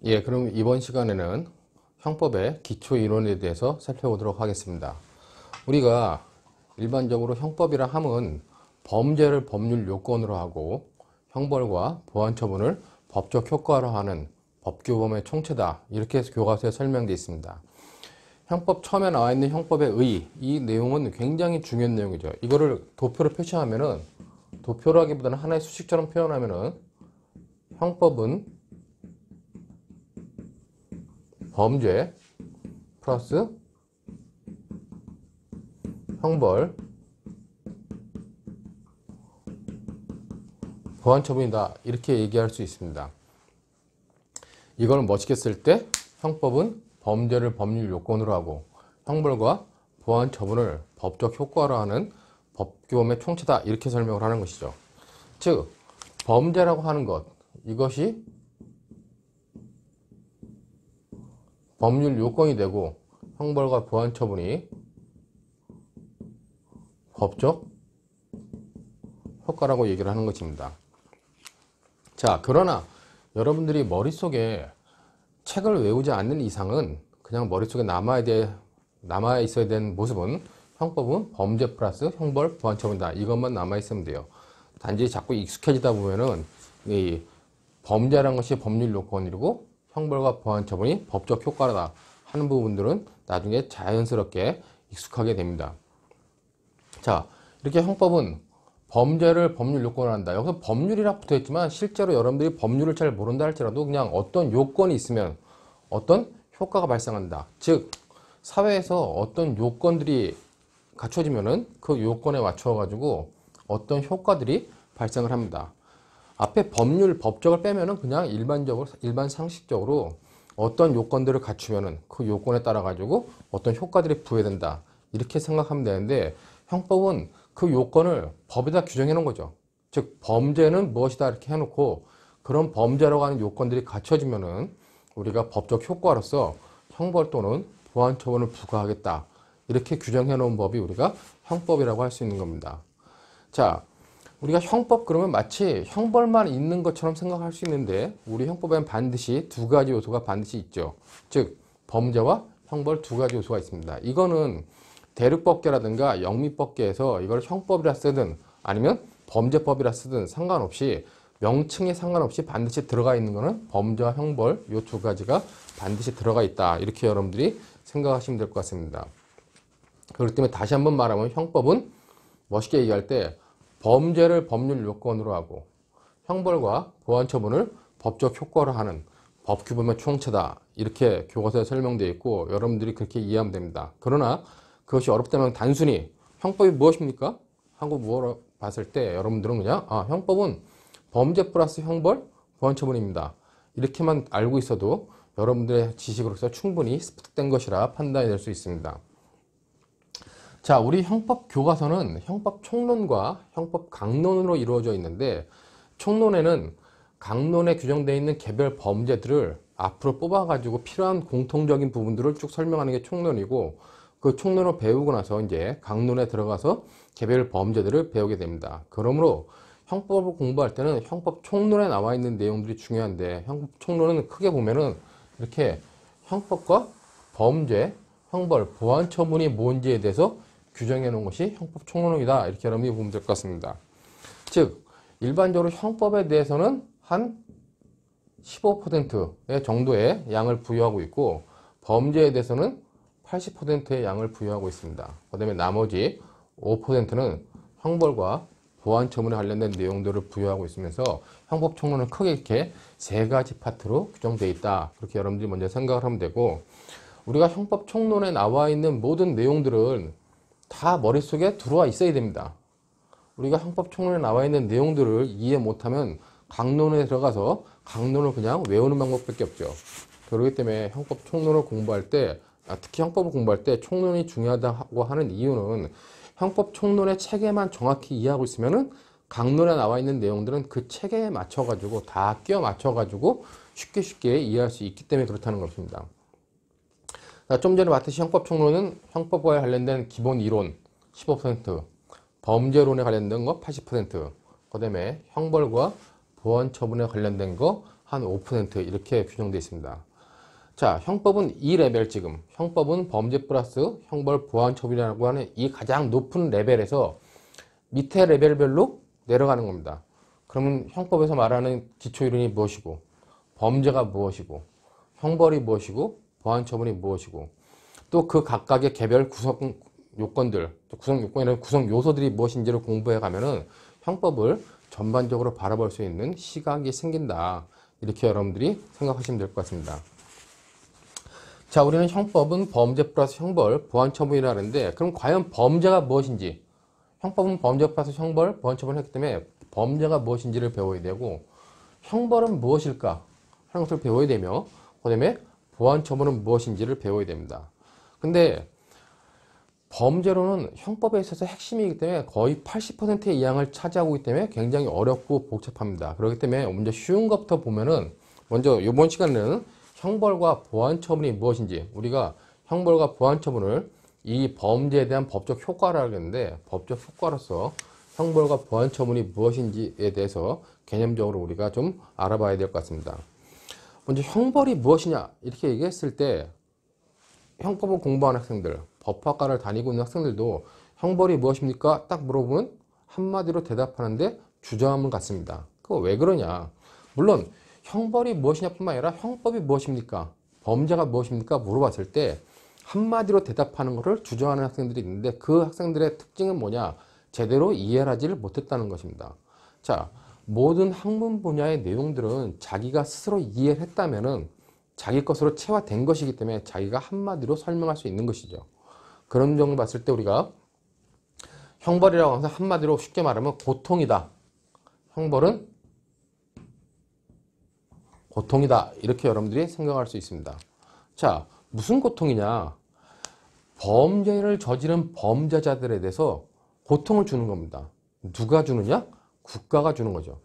예, 그럼 이번 시간에는 형법의 기초 이론에 대해서 살펴보도록 하겠습니다. 우리가 일반적으로 형법이라 함은 범죄를 법률 요건으로 하고 형벌과 보완 처분을 법적 효과로 하는 법규범의 총체다. 이렇게 해서 교과서에 설명되어 있습니다. 형법 처음에 나와 있는 형법의 의, 이 내용은 굉장히 중요한 내용이죠. 이거를 도표로 표시하면은, 도표라기보다는 하나의 수식처럼 표현하면은 형법은 범죄 플러스 형벌 보완 처분이다, 이렇게 얘기할 수 있습니다. 이걸 멋있게 쓸 때 형법은 범죄를 법률 요건으로 하고 형벌과 보완 처분을 법적 효과로 하는 법규범의 총체다, 이렇게 설명을 하는 것이죠. 즉 범죄라고 하는 것, 이것이 법률 요건이 되고 형벌과 보완 처분이 법적 효과라고 얘기를 하는 것입니다. 자, 그러나 여러분들이 머릿속에 책을 외우지 않는 이상은 그냥 머릿속에 남아 있어야 되는 모습은 형법은 범죄 플러스 형벌 보완 처분이다, 이것만 남아 있으면 돼요. 단지 자꾸 익숙해지다 보면은 이 범죄라는 것이 법률 요건이고 형벌과 보완 처분이 법적 효과다 하는 부분들은 나중에 자연스럽게 익숙하게 됩니다. 자, 이렇게 형법은 범죄를 법률 요건으로 한다. 여기서 법률이라 붙어 있지만 실제로 여러분들이 법률을 잘 모른다 할지라도 그냥 어떤 요건이 있으면 어떤 효과가 발생한다. 즉 사회에서 어떤 요건들이 갖춰지면은 그 요건에 맞춰 가지고 어떤 효과들이 발생을 합니다. 앞에 법률, 법적을 빼면은 그냥 일반 상식적으로 어떤 요건들을 갖추면은 그 요건에 따라 가지고 어떤 효과들이 부여된다, 이렇게 생각하면 되는데, 형법은 그 요건을 법에다 규정해 놓은 거죠. 즉 범죄는 무엇이다 이렇게 해놓고 그런 범죄라고 하는 요건들이 갖춰지면은 우리가 법적 효과로서 형벌 또는 보완 처분을 부과하겠다, 이렇게 규정해 놓은 법이 우리가 형법이라고 할 수 있는 겁니다. 자, 우리가 형법 그러면 마치 형벌만 있는 것처럼 생각할 수 있는데, 우리 형법에는 반드시 두 가지 요소가 반드시 있죠. 즉 범죄와 형벌 두 가지 요소가 있습니다. 이거는 대륙법계라든가 영미법계에서 이걸 형법이라 쓰든 아니면 범죄법이라 쓰든 상관없이, 명칭에 상관없이 반드시 들어가 있는 거는 범죄와 형벌, 이 두 가지가 반드시 들어가 있다, 이렇게 여러분들이 생각하시면 될 것 같습니다. 그렇기 때문에 다시 한번 말하면 형법은 멋있게 얘기할 때 범죄를 법률 요건으로 하고 형벌과 보완 처분을 법적 효과로 하는 법규범의 총체다, 이렇게 교과서에 설명되어 있고 여러분들이 그렇게 이해하면 됩니다. 그러나 그것이 어렵다면 단순히 형법이 무엇입니까? 하고 물어봤을 때 여러분들은 그냥 형법은 범죄 플러스 형벌, 보완 처분입니다, 이렇게만 알고 있어도 여러분들의 지식으로서 충분히 습득된 것이라 판단이 될 수 있습니다. 자, 우리 형법 교과서는 형법 총론과 형법 강론으로 이루어져 있는데, 총론에는 강론에 규정되어 있는 개별 범죄들을 앞으로 뽑아가지고 필요한 공통적인 부분들을 쭉 설명하는 게 총론이고, 그 총론을 배우고 나서 이제 강론에 들어가서 개별 범죄들을 배우게 됩니다. 그러므로 형법을 공부할 때는 형법 총론에 나와 있는 내용들이 중요한데, 형법 총론은 크게 보면은 이렇게 형법과 범죄, 형벌, 보완 처분이 뭔지에 대해서 규정해 놓은 것이 형법 총론이다, 이렇게 여러분이 보면 될 것 같습니다. 즉 일반적으로 형법에 대해서는 한 15%의 정도의 양을 부여하고 있고 범죄에 대해서는 80%의 양을 부여하고 있습니다. 그 다음에 나머지 5%는 형벌과 보완 처분에 관련된 내용들을 부여하고 있으면서 형법 총론은 크게 이렇게 세 가지 파트로 규정되어 있다, 그렇게 여러분들이 먼저 생각을 하면 되고, 우리가 형법 총론에 나와 있는 모든 내용들은 다 머릿속에 들어와 있어야 됩니다. 우리가 형법 총론에 나와 있는 내용들을 이해 못하면 강론에 들어가서 강론을 그냥 외우는 방법밖에 없죠. 그렇기 때문에 형법 총론을 공부할 때, 특히 형법을 공부할 때 총론이 중요하다고 하는 이유는 형법 총론의 체계만 정확히 이해하고 있으면은 강론에 나와 있는 내용들은 그 체계에 맞춰가지고 다 끼워 맞춰가지고 쉽게 이해할 수 있기 때문에 그렇다는 것입니다. 좀 전에 봤듯이 형법 총론은 형법과 관련된 기본 이론 15%, 범죄론에 관련된 거 80%, 그 다음에 형벌과 보완 처분에 관련된 거 한 5% 이렇게 규정되어 있습니다. 자, 형법은 2레벨 지금. 형법은 범죄 플러스 형벌 보완 처분이라고 하는 이 가장 높은 레벨에서 밑에 레벨별로 내려가는 겁니다. 그러면 형법에서 말하는 기초이론이 무엇이고, 범죄가 무엇이고, 형벌이 무엇이고, 보완 처분이 무엇이고, 또 그 각각의 개별 구성 요건들, 구성 요건이라는 구성 요소들이 무엇인지를 공부해 가면은 형법을 전반적으로 바라볼 수 있는 시각이 생긴다. 이렇게 여러분들이 생각하시면 될 것 같습니다. 자, 우리는 형법은 범죄 플러스 형벌, 보완 처분이라는데, 그럼 과연 범죄가 무엇인지, 형법은 범죄 플러스 형벌, 보완 처분을 했기 때문에 범죄가 무엇인지를 배워야 되고, 형벌은 무엇일까 하는 것을 배워야 되며, 그 다음에 보완 처분은 무엇인지를 배워야 됩니다. 근데 범죄로는 형법에 있어서 핵심이기 때문에 거의 80%의 이항을 차지하고 있기 때문에 굉장히 어렵고 복잡합니다. 그렇기 때문에 먼저 쉬운 것부터 보면은, 먼저 이번 시간에는 형벌과 보완 처분이 무엇인지, 우리가 형벌과 보완 처분을 이 범죄에 대한 법적 효과라고 하는데, 법적 효과로서 형벌과 보완 처분이 무엇인지에 대해서 개념적으로 우리가 좀 알아봐야 될 것 같습니다. 먼저 형벌이 무엇이냐 이렇게 얘기했을 때, 형법을 공부하는 학생들, 법학과를 다니고 있는 학생들도 형벌이 무엇입니까? 딱 물어보면 한마디로 대답하는데 주저함을 갖습니다. 그거 왜 그러냐? 물론 형벌이 무엇이냐 뿐만 아니라 형법이 무엇입니까? 범죄가 무엇입니까? 물어봤을 때 한마디로 대답하는 것을 주저하는 학생들이 있는데, 그 학생들의 특징은 뭐냐? 제대로 이해를 하지를 못했다는 것입니다. 자, 모든 학문 분야의 내용들은 자기가 스스로 이해를 했다면은 자기 것으로 체화된 것이기 때문에 자기가 한마디로 설명할 수 있는 것이죠. 그런 점을 봤을 때 우리가 형벌이라고 해서 한마디로 쉽게 말하면 고통이다. 형벌은 고통이다. 이렇게 여러분들이 생각할 수 있습니다. 자, 무슨 고통이냐? 범죄를 저지른 범죄자들에 대해서 고통을 주는 겁니다. 누가 주느냐? 국가가 주는 거죠.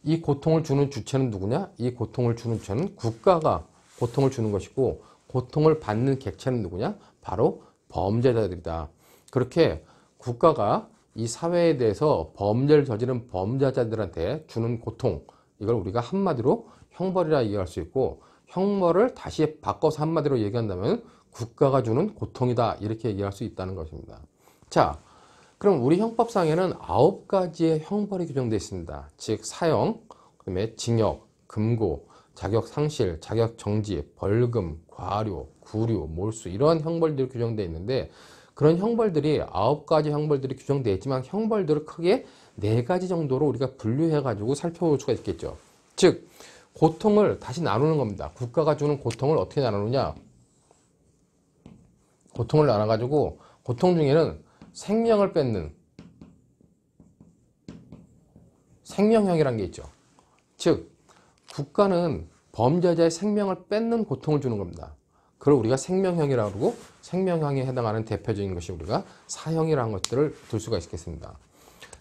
이 고통을 주는 주체는 누구냐? 이 고통을 주는 주체는 국가가 고통을 주는 것이고, 고통을 받는 객체는 누구냐? 바로 범죄자들이다. 그렇게 국가가 이 사회에 대해서 범죄를 저지른 범죄자들한테 주는 고통, 이걸 우리가 한마디로 형벌이라 얘기할 수 있고, 형벌을 다시 바꿔서 한마디로 얘기한다면 국가가 주는 고통이다. 이렇게 얘기할 수 있다는 것입니다. 자, 그럼 우리 형법상에는 9가지의 형벌이 규정되어 있습니다. 즉 사형, 그다음에 징역, 금고, 자격 상실, 자격 정지, 벌금, 과료, 구류, 몰수, 이러한 형벌들이 규정되어 있는데, 그런 형벌들이 9가지 형벌들이 규정되어 있지만 형벌들을 크게 4가지 정도로 우리가 분류해 가지고 살펴볼 수가 있겠죠. 즉 고통을 다시 나누는 겁니다. 국가가 주는 고통을 어떻게 나누느냐? 고통을 나눠 가지고 고통 중에는 생명을 뺏는 생명형이라는 게 있죠. 즉 국가는 범죄자의 생명을 뺏는 고통을 주는 겁니다. 그걸 우리가 생명형이라고 그러고, 생명형에 해당하는 대표적인 것이 우리가 사형이라는 것들을 들 수가 있겠습니다.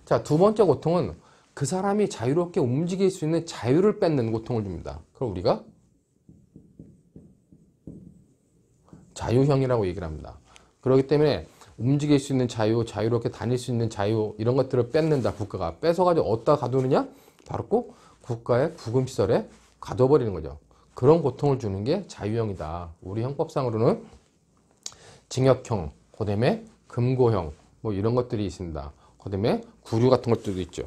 자, 두 번째 고통은 그 사람이 자유롭게 움직일 수 있는 자유를 뺏는 고통을 줍니다. 그걸 우리가 자유형이라고 얘기를 합니다. 그렇기 때문에 움직일 수 있는 자유, 자유롭게 다닐 수 있는 자유, 이런 것들을 뺏는다. 국가가 뺏어가지고 어디다 가두느냐? 바로 꼭 국가의 구금시설에 가둬버리는 거죠. 그런 고통을 주는 게 자유형이다. 우리 형법상으로는 징역형, 그 다음에 금고형, 뭐 이런 것들이 있습니다. 그 다음에 구류 같은 것들도 있죠.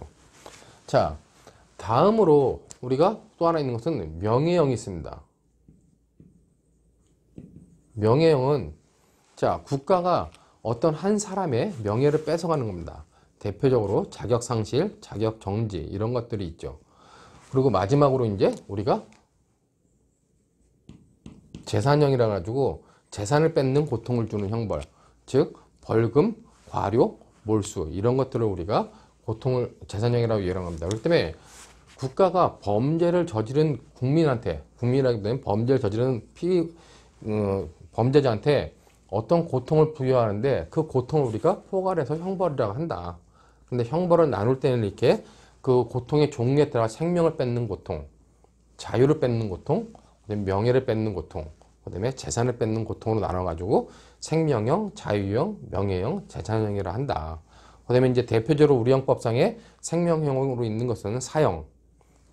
자, 다음으로 우리가 또 하나 있는 것은 명예형이 있습니다. 명예형은, 자, 국가가 어떤 한 사람의 명예를 뺏어가는 겁니다. 대표적으로 자격 상실, 자격 정지, 이런 것들이 있죠. 그리고 마지막으로 이제 우리가 재산형이라 가지고 재산을 뺏는 고통을 주는 형벌, 즉 벌금, 과료, 몰수, 이런 것들을 우리가 고통을 재산형이라고 얘기하는 겁니다. 그렇기 때문에 국가가 범죄를 저지른 국민이라기보다는 범죄를 저지른 범죄자한테 어떤 고통을 부여하는데, 그 고통을 우리가 포괄해서 형벌이라고 한다. 근데 형벌을 나눌 때는 이렇게 그 고통의 종류에 따라 생명을 뺏는 고통, 자유를 뺏는 고통, 그다음에 명예를 뺏는 고통, 그다음에 재산을 뺏는 고통으로 나눠가지고 생명형, 자유형, 명예형, 재산형이라 한다. 그다음에 이제 대표적으로 우리 형법상에 생명형으로 있는 것은 사형,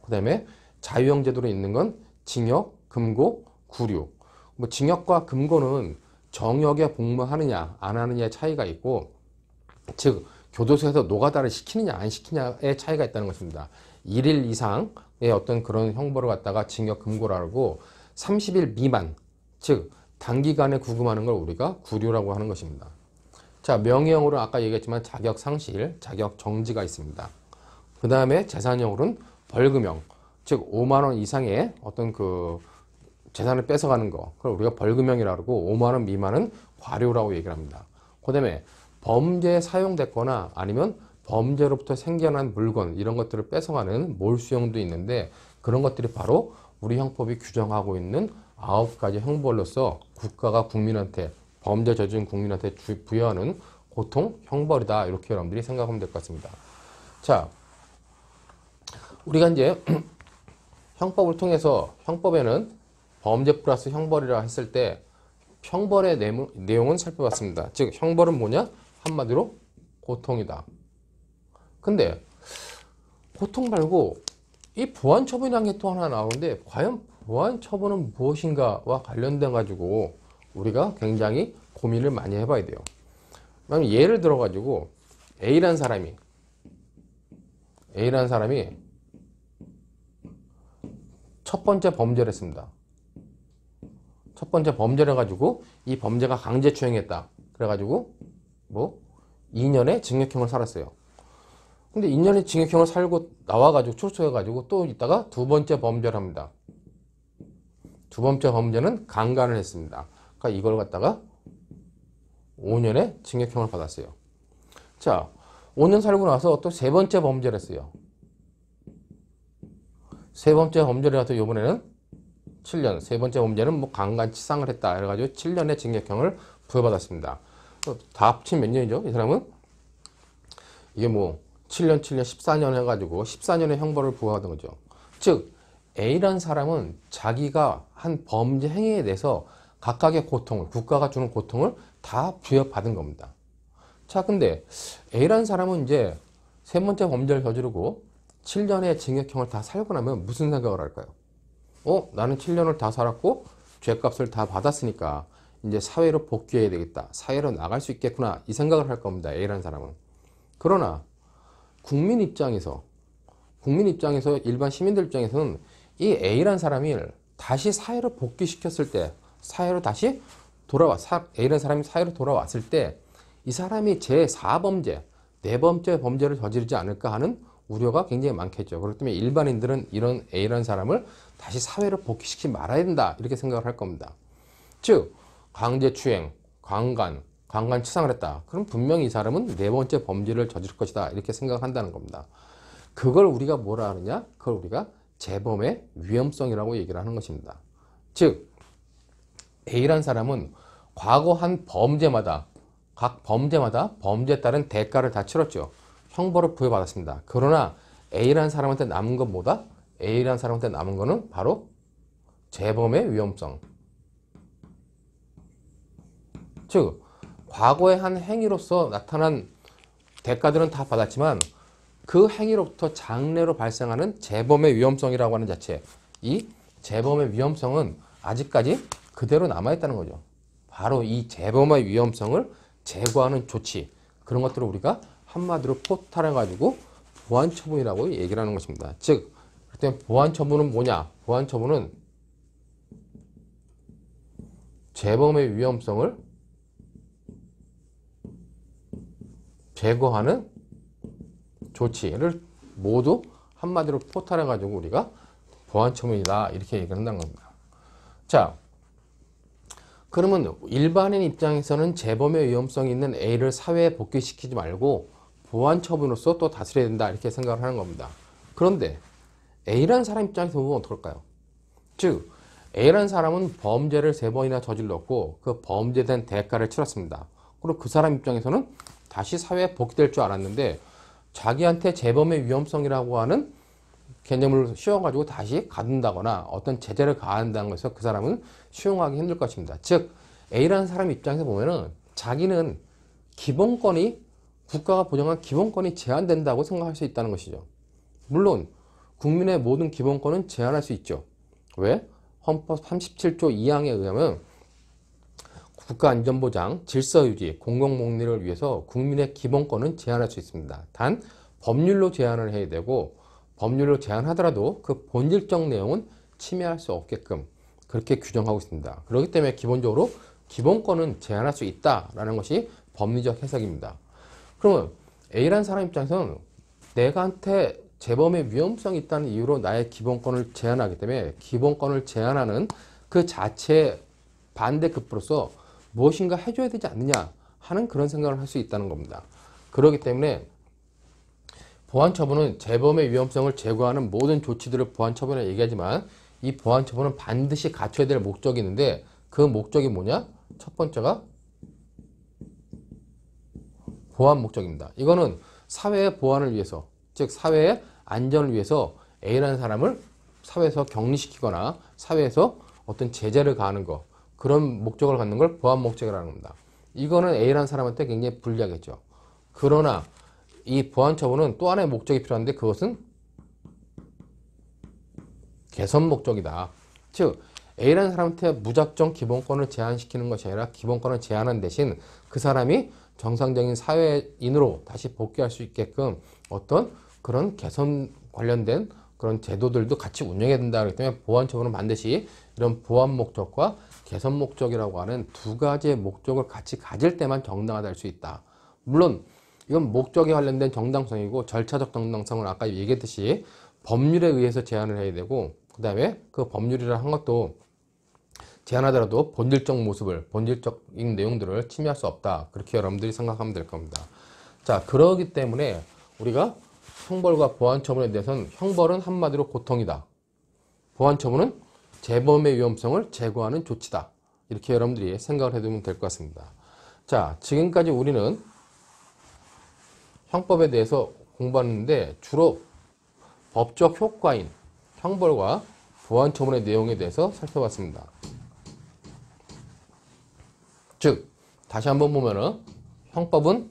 그다음에 자유형 제도로 있는 건 징역, 금고, 구류. 뭐 징역과 금고는 정역에 복무하느냐 안 하느냐의 차이가 있고, 즉 교도소에서 노가다를 시키느냐 안 시키느냐의 차이가 있다는 것입니다. 1일 이상의 어떤 그런 형벌을 갖다가 징역, 금고라고, 30일 미만, 즉 단기간에 구금하는 걸 우리가 구류라고 하는 것입니다. 자, 명예형으로 아까 얘기했지만 자격 상실, 자격 정지가 있습니다. 그 다음에 재산형으로는 벌금형, 즉 5만 원 이상의 어떤 그 재산을 뺏어가는 거, 그걸 우리가 벌금형이라고 하고, 5만 원 미만은 과료라고 얘기를 합니다. 그 다음에 범죄에 사용됐거나 아니면 범죄로부터 생겨난 물건, 이런 것들을 뺏어가는 몰수형도 있는데, 그런 것들이 바로 우리 형법이 규정하고 있는 9가지 형벌로서 국가가 국민한테, 범죄 저지른 국민한테 부여하는 고통, 형벌이다, 이렇게 여러분들이 생각하면 될 것 같습니다. 자, 우리가 이제 형법을 통해서, 형법에는 범죄 플러스 형벌이라 했을 때 형벌의 내용은 살펴봤습니다. 즉 형벌은 뭐냐? 한마디로 고통이다. 근데 고통 말고 이 보완처분이라는 게 또 하나 나오는데, 과연 보완처분은 무엇인가와 관련돼 가지고 우리가 굉장히 고민을 많이 해봐야 돼요. 그럼 예를 들어 가지고 A라는 사람이 첫 번째 범죄를 했습니다. 첫 번째 범죄를 해가지고 이 범죄가 강제추행했다. 그래가지고 뭐 2년의 징역형을 살았어요. 근데 2년의 징역형을 살고 나와가지고 출소해가지고 또 있다가 두 번째 범죄를 합니다. 두 번째 범죄는 강간을 했습니다. 그러니까 이걸 갖다가 5년의 징역형을 받았어요. 자, 5년 살고 나서 또 세 번째 범죄를 했어요. 세 번째 범죄를 해서 이번에는 7년, 세 번째 범죄는 뭐 강간 치상을 했다. 그래가지고 7년의 징역형을 부여받았습니다. 다 합치면 몇 년이죠? 이 사람은 이게 뭐 7년, 14년 해가지고 14년의 형벌을 부여받은 거죠. 즉 A라는 사람은 자기가 한 범죄 행위에 대해서 각각의 고통을, 국가가 주는 고통을 다 부여받은 겁니다. 자, 근데 A라는 사람은 이제 세 번째 범죄를 저지르고 7년의 징역형을 다 살고 나면 무슨 생각을 할까요? 나는 7년을 다 살았고 죄값을 다 받았으니까 이제 사회로 복귀해야 되겠다. 사회로 나갈 수 있겠구나. 이 생각을 할 겁니다. A라는 사람은. 그러나 국민 입장에서 일반 시민들 입장에서는 이 A라는 사람이 다시 사회로 복귀시켰을 때, A라는 사람이 사회로 돌아왔을 때 이 사람이 제4범죄, 네 번째 범죄를 저지르지 않을까 하는 우려가 굉장히 많겠죠. 그렇기 때문에 일반인들은 이런 A라는 사람을 다시 사회로 복귀시키지 말아야 된다. 이렇게 생각을 할 겁니다. 즉 강제추행, 강간치상을 했다. 그럼 분명히 이 사람은 네 번째 범죄를 저지를 것이다. 이렇게 생각한다는 겁니다. 그걸 우리가 뭐라 하느냐? 그걸 우리가 재범의 위험성이라고 얘기를 하는 것입니다. 즉 A라는 사람은 과거 한 범죄마다, 각 범죄마다 범죄에 따른 대가를 다 치렀죠. 형벌을 부여받았습니다. 그러나 A라는 사람한테 남은 건 뭐다? A라는 사람한테 남은 거는 바로 재범의 위험성. 즉 과거의 한 행위로서 나타난 대가들은 다 받았지만 그 행위로부터 장래로 발생하는 재범의 위험성이라고 하는 자체, 이 재범의 위험성은 아직까지 그대로 남아있다는 거죠. 바로 이 재범의 위험성을 제거하는 조치, 그런 것들을 우리가 한마디로 포탈해가지고 보완처분이라고 얘기를 하는 것입니다. 즉 그때 보완처분은 뭐냐? 보완처분은 재범의 위험성을 제거하는 조치를 모두 한마디로 포탈해가지고 우리가 보완처분이다. 이렇게 얘기를 한다는 겁니다. 자, 그러면 일반인 입장에서는 재범의 위험성이 있는 A를 사회에 복귀시키지 말고 보완처분으로서 또 다스려야 된다. 이렇게 생각을 하는 겁니다. 그런데 A라는 사람 입장에서 보면 어떨까요? 즉 A라는 사람은 범죄를 3번이나 저질렀고 그 범죄에 대한 대가를 치렀습니다. 그리고 그 사람 입장에서는 다시 사회에 복귀될 줄 알았는데 자기한테 재범의 위험성이라고 하는 개념을 씌워가지고 다시 가둔다거나 어떤 제재를 가한다는 것에서 그 사람은 수용하기 힘들 것입니다. 즉 A라는 사람 입장에서 보면은 자기는 기본권이, 국가가 보장한 기본권이 제한된다고 생각할 수 있다는 것이죠. 물론 국민의 모든 기본권은 제한할 수 있죠. 왜? 헌법 37조 2항에 의하면 국가안전보장, 질서유지, 공공복리를 위해서 국민의 기본권은 제한할 수 있습니다. 단 법률로 제한을 해야 되고 법률로 제한하더라도 그 본질적 내용은 침해할 수 없게끔 그렇게 규정하고 있습니다. 그렇기 때문에 기본적으로 기본권은 제한할 수 있다라는 것이 법리적 해석입니다. 그러면 A라는 사람 입장에서는 내가한테 재범의 위험성이 있다는 이유로 나의 기본권을 제한하기 때문에 기본권을 제한하는 그 자체의 반대급부로서 무엇인가 해줘야 되지 않느냐 하는 그런 생각을 할 수 있다는 겁니다. 그렇기 때문에 보안처분은 재범의 위험성을 제거하는 모든 조치들을 보안처분이라고 얘기하지만 이 보안처분은 반드시 갖춰야 될 목적이 있는데 그 목적이 뭐냐? 첫 번째가 보안 목적입니다. 이거는 사회의 보안을 위해서, 즉 사회의 안전을 위해서 A라는 사람을 사회에서 격리시키거나 사회에서 어떤 제재를 가하는 것, 그런 목적을 갖는 걸 보안 목적이라는 겁니다. 이거는 A라는 사람한테 굉장히 불리하겠죠. 그러나 이 보안 처분은 또 하나의 목적이 필요한데 그것은 개선 목적이다. 즉 A라는 사람한테 무작정 기본권을 제한시키는 것이 아니라 기본권을 제한한 대신 그 사람이 정상적인 사회인으로 다시 복귀할 수 있게끔 어떤 그런 개선 관련된 그런 제도들도 같이 운영해야 된다. 그렇기 때문에 보안 처분은 반드시 이런 보안 목적과 개선 목적이라고 하는 두 가지의 목적을 같이 가질 때만 정당하다 할 수 있다. 물론 이건 목적에 관련된 정당성이고 절차적 정당성은 아까 얘기했듯이 법률에 의해서 제한을 해야 되고 그 다음에 그 법률이라 한 것도 제한하더라도 본질적 모습을, 본질적인 내용들을 침해할 수 없다. 그렇게 여러분들이 생각하면 될 겁니다. 자, 그러기 때문에 우리가 형벌과 보안처분에 대해서는 형벌은 한마디로 고통이다. 보안처분은 재범의 위험성을 제거하는 조치다. 이렇게 여러분들이 생각을 해두면 될 것 같습니다. 자, 지금까지 우리는 형법에 대해서 공부하는데 주로 법적 효과인 형벌과 보안처분의 내용에 대해서 살펴봤습니다. 즉, 다시 한번 보면은 형법은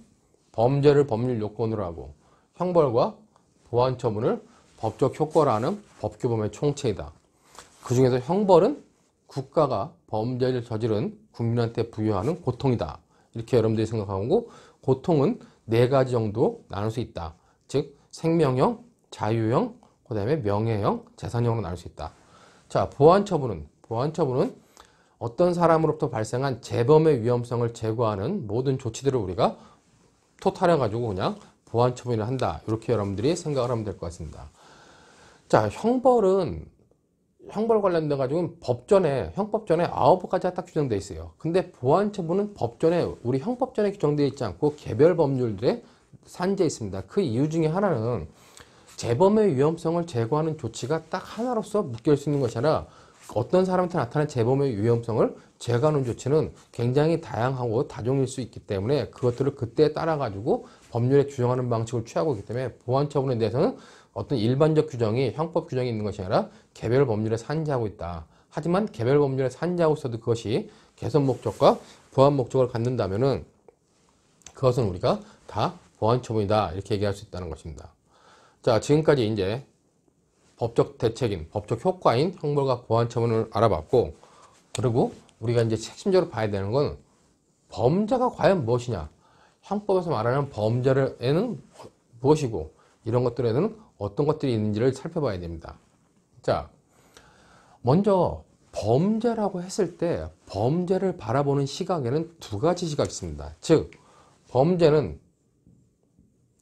범죄를 법률 요건으로 하고 형벌과 보안처분을 법적 효과라는 법규범의 총체이다. 그 중에서 형벌은 국가가 범죄를 저지른 국민한테 부여하는 고통이다. 이렇게 여러분들이 생각하고 고통은 네 가지 정도 나눌 수 있다. 즉 생명형, 자유형, 그 다음에 명예형, 재산형으로 나눌 수 있다. 자, 보안처분은 어떤 사람으로부터 발생한 재범의 위험성을 제거하는 모든 조치들을 우리가 토탈해가지고 그냥 보안처분을 한다. 이렇게 여러분들이 생각을 하면 될 것 같습니다. 자, 형벌 관련돼 가지고 형법전에 9가지가 딱 규정되어 있어요. 근데 보안처분은 법전에 우리 형법전에 규정되어 있지 않고 개별 법률들에 산재해 있습니다. 그 이유 중에 하나는 재범의 위험성을 제거하는 조치가 딱 하나로서 묶여 있는 것이 아니라 어떤 사람한테 나타난 재범의 위험성을 제거하는 조치는 굉장히 다양하고 다종일 수 있기 때문에 그것들을 그때 따라 가지고 법률에 규정하는 방식을 취하고 있기 때문에 보안처분에 대해서는 어떤 일반적 규정이 형법 규정이 있는 것이 아니라 개별 법률에 산재하고 있다. 하지만 개별 법률에 산재하고 있어도 그것이 개선 목적과 보안 목적을 갖는다면은 그것은 우리가 다 보안처분이다. 이렇게 얘기할 수 있다는 것입니다. 자, 지금까지 이제 법적 대책인, 법적 효과인 형벌과 보안처분을 알아봤고, 그리고 우리가 이제 핵심적으로 봐야 되는 건 범죄가 과연 무엇이냐? 형법에서 말하는 범죄에는 무엇이고, 이런 것들에는 어떤 것들이 있는지를 살펴봐야 됩니다. 자, 먼저 범죄라고 했을 때 범죄를 바라보는 시각에는 두 가지 시각이 있습니다. 즉, 범죄는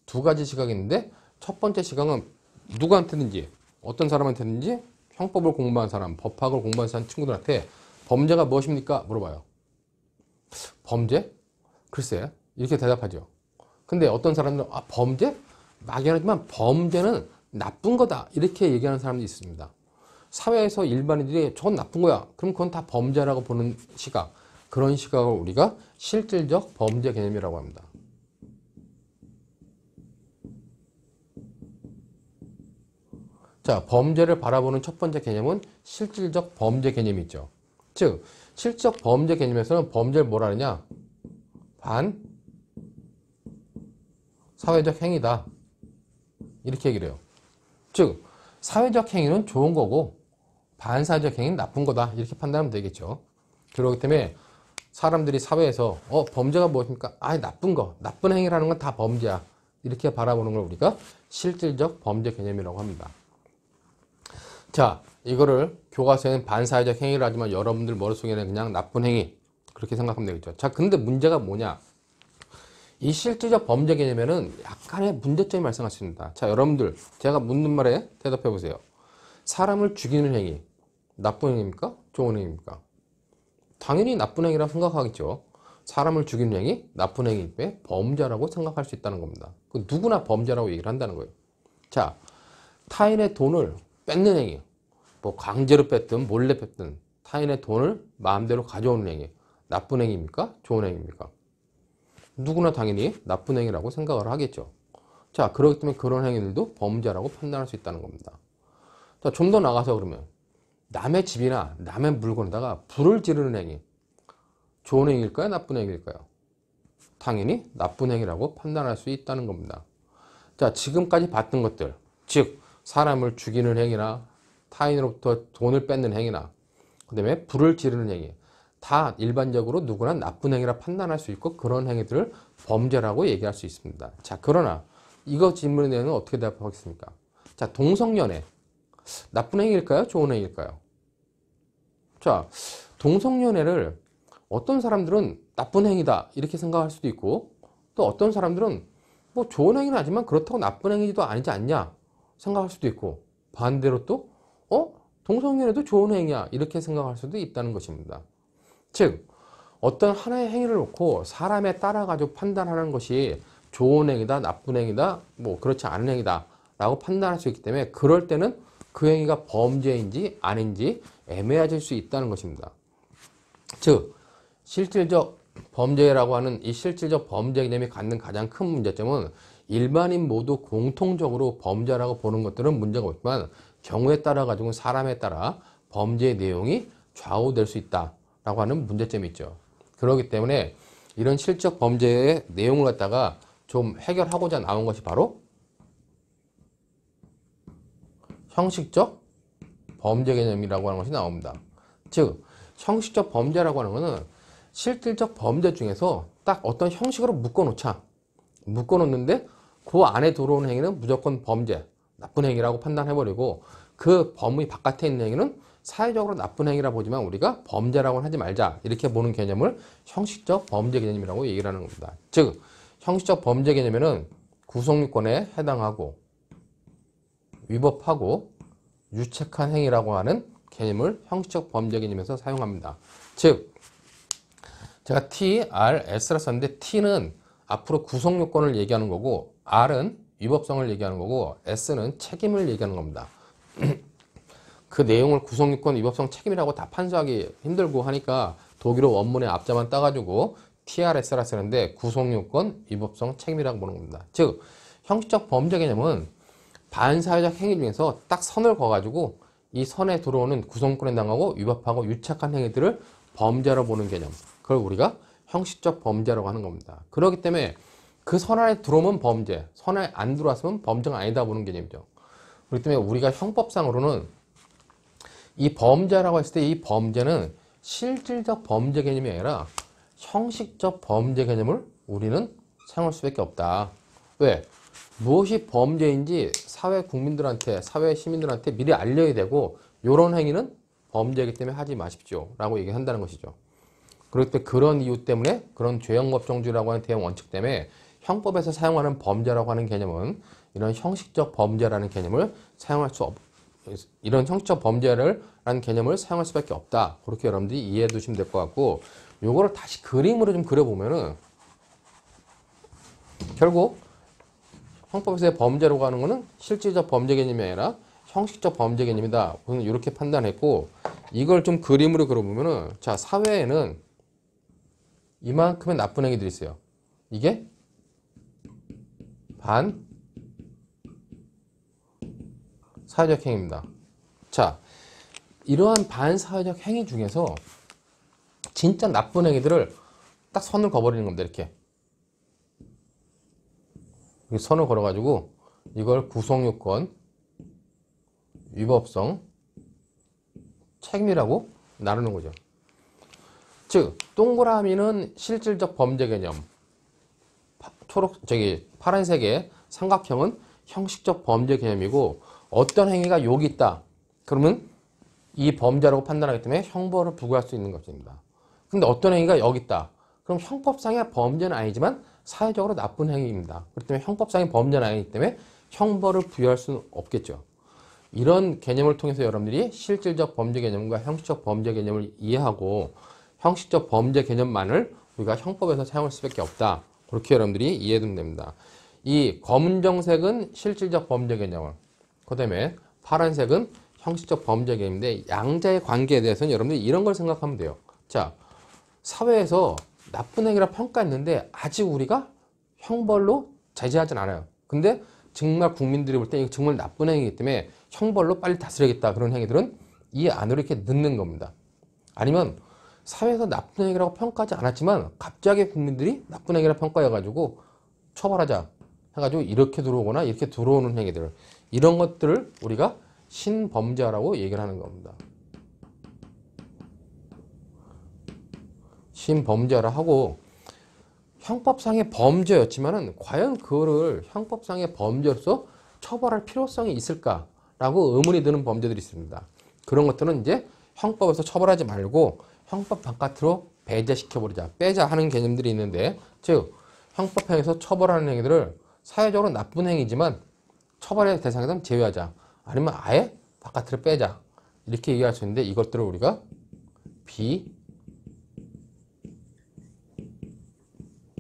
두 가지 시각이 있는데 첫 번째 시각은 누구한테든지 어떤 사람한테든지 형법을 공부한 사람, 법학을 공부한 사람 친구들한테 범죄가 무엇입니까? 물어봐요. 범죄? 글쎄, 이렇게 대답하죠. 근데 어떤 사람들은 범죄? 막연하지만 범죄는 나쁜 거다. 이렇게 얘기하는 사람도 있습니다. 사회에서 일반인들이 저건 나쁜 거야. 그럼 그건 다 범죄라고 보는 시각. 그런 시각을 우리가 실질적 범죄 개념이라고 합니다. 자, 범죄를 바라보는 첫 번째 개념은 실질적 범죄 개념이 있죠. 즉, 실질적 범죄 개념에서는 범죄를 뭐라 하느냐? 사회적 행위다. 이렇게 얘기를 해요. 즉, 사회적 행위는 좋은 거고 반사회적 행위는 나쁜 거다 이렇게 판단하면 되겠죠. 그렇기 때문에 사람들이 사회에서 범죄가 무엇입니까? 나쁜 거, 나쁜 행위라는 건 다 범죄야 이렇게 바라보는 걸 우리가 실질적 범죄 개념이라고 합니다. 자, 이거를 교과서에는 반사회적 행위를 하지만 여러분들 머릿속에는 그냥 나쁜 행위 그렇게 생각하면 되겠죠. 자, 근데 문제가 뭐냐? 이 실질적 범죄 개념에는 약간의 문제점이 발생할 수 있습니다. 자, 여러분들 제가 묻는 말에 대답해 보세요. 사람을 죽이는 행위 나쁜 행위입니까? 좋은 행위입니까? 당연히 나쁜 행위라고 생각하겠죠. 사람을 죽이는 행위 나쁜 행위일 때 범죄라고 생각할 수 있다는 겁니다. 누구나 범죄라고 얘기를 한다는 거예요. 자, 타인의 돈을 뺏는 행위, 뭐 강제로 뺐든 몰래 뺐든 타인의 돈을 마음대로 가져오는 행위 나쁜 행위입니까? 좋은 행위입니까? 누구나 당연히 나쁜 행위라고 생각을 하겠죠. 자, 그렇기 때문에 그런 행위들도 범죄라고 판단할 수 있다는 겁니다. 자, 좀 더 나가서 그러면 남의 집이나 남의 물건에다가 불을 지르는 행위 좋은 행위일까요? 나쁜 행위일까요? 당연히 나쁜 행위라고 판단할 수 있다는 겁니다. 자, 지금까지 봤던 것들 즉 사람을 죽이는 행위나 타인으로부터 돈을 뺏는 행위나 그 다음에 불을 지르는 행위 다 일반적으로 누구나 나쁜 행위라 판단할 수 있고 그런 행위들을 범죄라고 얘기할 수 있습니다. 자, 그러나 이거 질문에는 어떻게 대답하겠습니까? 자, 동성연애 나쁜 행위일까요? 좋은 행위일까요? 자, 동성연애를 어떤 사람들은 나쁜 행위다 이렇게 생각할 수도 있고 또 어떤 사람들은 뭐 좋은 행위는 하지만 그렇다고 나쁜 행위도 아니지 않냐 생각할 수도 있고 반대로 또 동성연애도 좋은 행위야 이렇게 생각할 수도 있다는 것입니다. 즉 어떤 하나의 행위를 놓고 사람에 따라 가지고 판단하는 것이 좋은 행위다 나쁜 행위다 뭐 그렇지 않은 행위다 라고 판단할 수 있기 때문에 그럴 때는 그 행위가 범죄인지 아닌지 애매해질 수 있다는 것입니다. 즉 실질적 범죄라고 하는 이 실질적 범죄 개념이 갖는 가장 큰 문제점은 일반인 모두 공통적으로 범죄라고 보는 것들은 문제가 없지만 경우에 따라 가지고 사람에 따라 범죄의 내용이 좌우될 수 있다라고 하는 문제점이 있죠. 그렇기 때문에 이런 실질적 범죄의 내용을 갖다가 좀 해결하고자 나온 것이 바로 형식적 범죄 개념이라고 하는 것이 나옵니다. 즉 형식적 범죄라고 하는 것은 실질적 범죄 중에서 딱 어떤 형식으로 묶어놓자. 묶어놓는데 그 안에 들어오는 행위는 무조건 범죄, 나쁜 행위라고 판단해버리고 그 범위 바깥에 있는 행위는 사회적으로 나쁜 행위라 보지만 우리가 범죄라고는 하지 말자. 이렇게 보는 개념을 형식적 범죄 개념이라고 얘기를 하는 겁니다. 즉 형식적 범죄 개념에는 구성요건에 해당하고 위법하고 유책한 행위라고 하는 개념을 형식적 범죄 개념에서 사용합니다. 즉 제가 T, R, S라 썼는데 T는 앞으로 구성요건을 얘기하는 거고 R은 위법성을 얘기하는 거고 S는 책임을 얘기하는 겁니다. 그 내용을 구성요건, 위법성, 책임이라고 다 판수하기 힘들고 하니까 독일어 원문의 앞자만 따가지고 TRS라 쓰는데 구성요건, 위법성, 책임이라고 보는 겁니다. 즉 형식적 범죄 개념은 반사회적 행위 중에서 딱 선을 그어가지고 이 선에 들어오는 구성요건에 해당하고 위법하고 유착한 행위들을 범죄로 보는 개념 그걸 우리가 형식적 범죄라고 하는 겁니다. 그렇기 때문에 그 선 안에 들어오면 범죄, 선에 안 들어왔으면 범죄가 아니다 보는 개념이죠. 그렇기 때문에 우리가 형법상으로는 이 범죄라고 했을 때 이 범죄는 실질적 범죄 개념이 아니라 형식적 범죄 개념을 우리는 사용할 수밖에 없다. 왜? 무엇이 범죄인지 사회 국민들한테, 사회 시민들한테 미리 알려야 되고 이런 행위는 범죄이기 때문에 하지 마십시오 라고 얘기한다는 것이죠. 그렇기 때문에 그런 이유 때문에 그런 죄형법정주의라고 하는 대형 원칙 때문에 형법에서 사용하는 범죄라고 하는 개념은 이런 형식적 범죄라는 개념을 사용할 수 이런 형식적 범죄라는 개념을 사용할 수밖에 없다. 그렇게 여러분들이 이해해 두시면 될 것 같고 요거를 다시 그림으로 좀 그려보면은 결국 형법에서의 범죄라고 하는 것은 실질적 범죄 개념이 아니라 형식적 범죄 개념이다. 우리는 이렇게 판단했고 이걸 좀 그림으로 그려보면은 자 사회에는 이만큼의 나쁜 행위들이 있어요. 이게 반 사회적 행위입니다. 자, 이러한 반사회적 행위 중에서 진짜 나쁜 행위들을 딱 선을 그어버리는 겁니다. 이렇게 선을 걸어가지고 이걸 구성요건, 위법성, 책임이라고 나누는 거죠. 즉 동그라미는 실질적 범죄 개념, 파란색의 삼각형은 형식적 범죄 개념이고, 어떤 행위가 여기 있다 그러면 이 범죄라고 판단하기 때문에 형벌을 부과할 수 있는 것입니다. 근데 어떤 행위가 여기 있다 그럼 형법상의 범죄는 아니지만 사회적으로 나쁜 행위입니다. 그렇기 때문에 형법상의 범죄는 아니기 때문에 형벌을 부여할 수는 없겠죠. 이런 개념을 통해서 여러분들이 실질적 범죄 개념과 형식적 범죄 개념을 이해하고, 형식적 범죄 개념만을 우리가 형법에서 사용할 수밖에 없다. 그렇게 여러분들이 이해하면 됩니다. 이 검은정색은 실질적 범죄 개념, 그 다음에 파란색은 형식적 범죄 개념인데, 양자의 관계에 대해서는 여러분들이 이런 걸 생각하면 돼요. 자, 사회에서 나쁜 행위라 평가했는데 아직 우리가 형벌로 제재하진 않아요. 근데 정말 국민들이 볼 때 이거 정말 나쁜 행위이기 때문에 형벌로 빨리 다스려야겠다. 그런 행위들은 이 안으로 이렇게 넣는 겁니다. 아니면 사회에서 나쁜 행위라고 평가하지 않았지만 갑자기 국민들이 나쁜 행위라 평가해가지고 처벌하자 해가지고 이렇게 들어오거나 이렇게 들어오는 행위들, 이런 것들을 우리가 신범죄라고 얘기를 하는 겁니다. 신범죄라 하고, 형법상의 범죄였지만은 과연 그거를 형법상의 범죄로서 처벌할 필요성이 있을까라고 의문이 드는 범죄들이 있습니다. 그런 것들은 이제 형법에서 처벌하지 말고 형법 바깥으로 배제시켜버리자, 빼자 하는 개념들이 있는데, 즉 형법상에서 처벌하는 행위들을 사회적으로 나쁜 행위지만 처벌의 대상에서 제외하자, 아니면 아예 바깥으로 빼자, 이렇게 얘기할 수 있는데, 이것들을 우리가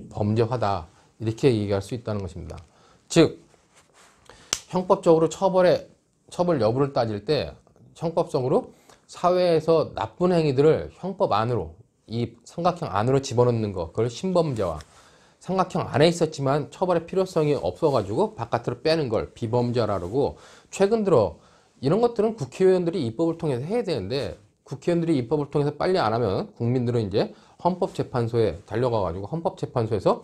비범죄화다 이렇게 얘기할 수 있다는 것입니다. 즉 형법적으로 처벌 여부를 따질 때 형법적으로 사회에서 나쁜 행위들을 형법 안으로, 이 삼각형 안으로 집어넣는 거, 그걸 신범죄화, 삼각형 안에 있었지만 처벌의 필요성이 없어가지고 바깥으로 빼는 걸 비범죄라고. 최근 들어 이런 것들은 국회의원들이 입법을 통해서 해야 되는데, 국회의원들이 입법을 통해서 빨리 안 하면 국민들은 이제 헌법재판소에 달려가가지고 헌법재판소에서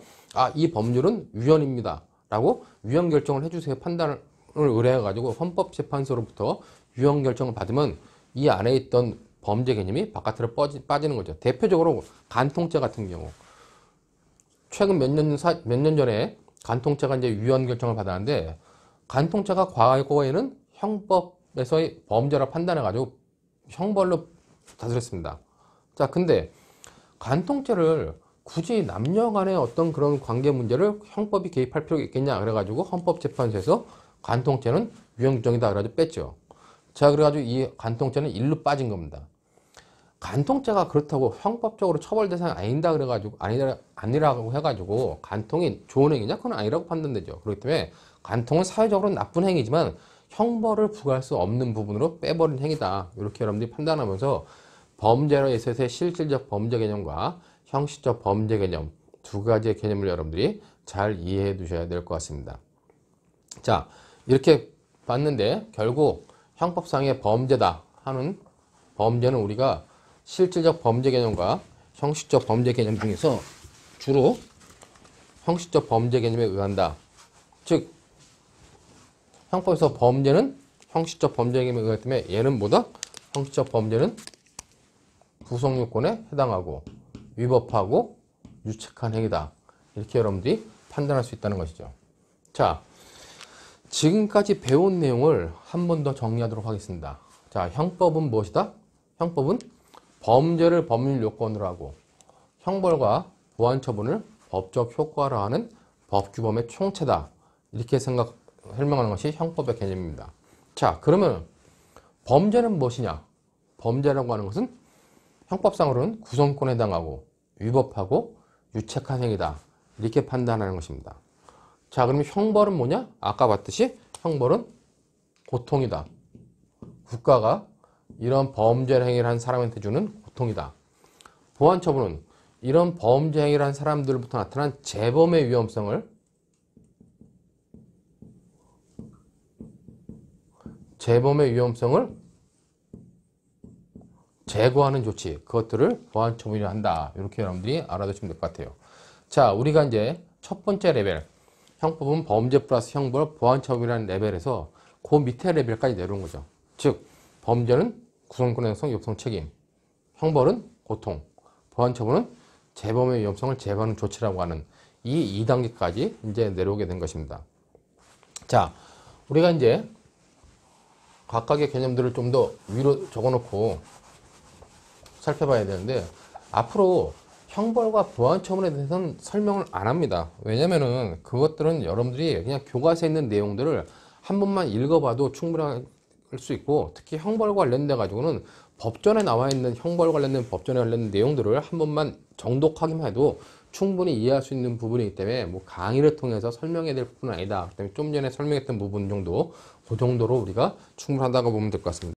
이 법률은 위헌입니다 라고 위헌 결정을 해주세요 판단을 의뢰해가지고 헌법재판소로부터 위헌 결정을 받으면 이 안에 있던 범죄 개념이 바깥으로 빠지는 거죠. 대표적으로 간통죄 같은 경우, 최근 몇 년 전에 간통죄가 이제 위헌 결정을 받았는데, 간통죄가 과거에는 형법에서의 범죄라 판단해가지고 형벌로 다스렸습니다. 자, 근데 간통죄를 굳이 남녀 간의 어떤 그런 관계 문제를 형법이 개입할 필요가 있겠냐 그래가지고 헌법재판소에서 간통죄는 위헌 규정이다 그래가지고 뺐죠. 자, 그래가지고 이 간통죄는 일로 빠진 겁니다. 간통죄가 그렇다고 형법적으로 처벌 대상이 아니다 그래가지고 아니라고 해가지고 간통이 좋은 행위냐? 그건 아니라고 판단되죠. 그렇기 때문에 간통은 사회적으로 나쁜 행위지만 형벌을 부과할 수 없는 부분으로 빼버린 행위다, 이렇게 여러분들이 판단하면서 범죄로 있어서의 실질적 범죄 개념과 형식적 범죄 개념 두 가지의 개념을 여러분들이 잘 이해해 두셔야 될 것 같습니다. 자, 이렇게 봤는데 결국 형법상의 범죄다 하는 범죄는 우리가 실질적 범죄 개념과 형식적 범죄 개념 중에서 주로 형식적 범죄 개념에 의한다. 즉 형법에서 범죄는 형식적 범죄 개념에 의하기 때문에 얘는 뭐다? 형식적 범죄는 구성요건에 해당하고 위법하고 유책한 행위다, 이렇게 여러분들이 판단할 수 있다는 것이죠. 자, 지금까지 배운 내용을 한 번 더 정리하도록 하겠습니다. 자, 형법은 무엇이다? 형법은 범죄를 법률 요건으로 하고 형벌과 보완 처분을 법적 효과로 하는 법규범의 총체다, 이렇게 설명하는 것이 형법의 개념입니다. 자, 그러면 범죄는 무엇이냐? 범죄라고 하는 것은 형법상으로는 구성권에 해당하고 위법하고 유책한 행위다, 이렇게 판단하는 것입니다. 자, 그러면 형벌은 뭐냐? 아까 봤듯이 형벌은 고통이다. 국가가 이런 범죄 행위를 한 사람한테 주는 고통이다. 보완 처분은 이런 범죄 행위를 한 사람들부터 나타난 재범의 위험성을 제거하는 조치, 그것들을 보완 처분이라 한다, 이렇게 여러분들이 알아두시면 될 것 같아요. 자, 우리가 이제 첫 번째 레벨, 형법은 범죄 플러스 형벌, 보완 처분이라는 레벨에서 그 밑에 레벨까지 내려온 거죠. 즉 범죄는 구성권행성 요청 책임, 형벌은 고통, 보안처분은 재범의 위험성을 제거하는 조치라고 하는 이 2단계까지 이제 내려오게 된 것입니다. 자, 우리가 이제 각각의 개념들을 좀 더 위로 적어놓고 살펴봐야 되는데, 앞으로 형벌과 보안처분에 대해서는 설명을 안 합니다. 왜냐면은 그것들은 여러분들이 그냥 교과서에 있는 내용들을 한 번만 읽어봐도 충분할 수 있고, 특히 형벌 관련돼 가지고는 법전에 나와 있는 형벌 관련된 법전에 관련된 내용들을 한 번만 정독하기만 해도 충분히 이해할 수 있는 부분이기 때문에 뭐 강의를 통해서 설명해야 될 부분은 아니다. 그다음에 좀 전에 설명했던 부분 정도, 그 정도로 우리가 충분하다고 보면 될 것 같습니다.